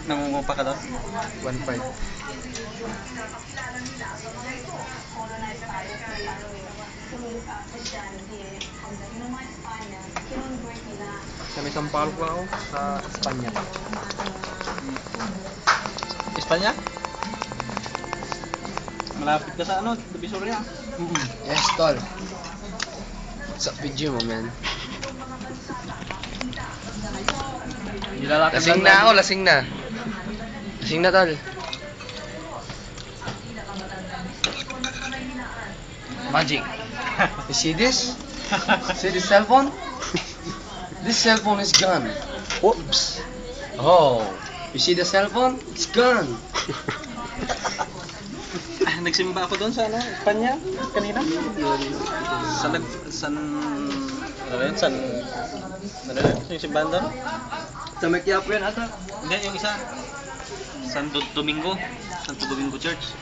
Nangungupa ka doon? 1.5. Sa may Sampaloc lang ako, sa Espanya. Espanya? Malapit ka sa ano, Divisoria. Yes, tol. Sa video mo, man. Lasing na ako, lasing na. Lasing na, tol. Magic. You see this? See this cell phone? This cell phone is gone. Oops. Oh. You see the cell phone? It's gone. Nagsimba ako doon sa ano, Espanya kanina. San ano yun? Ano yun? Yung simbahan doon? Sa may Quiapo yan ata. Hindi, yung isa. Santo Domingo Church.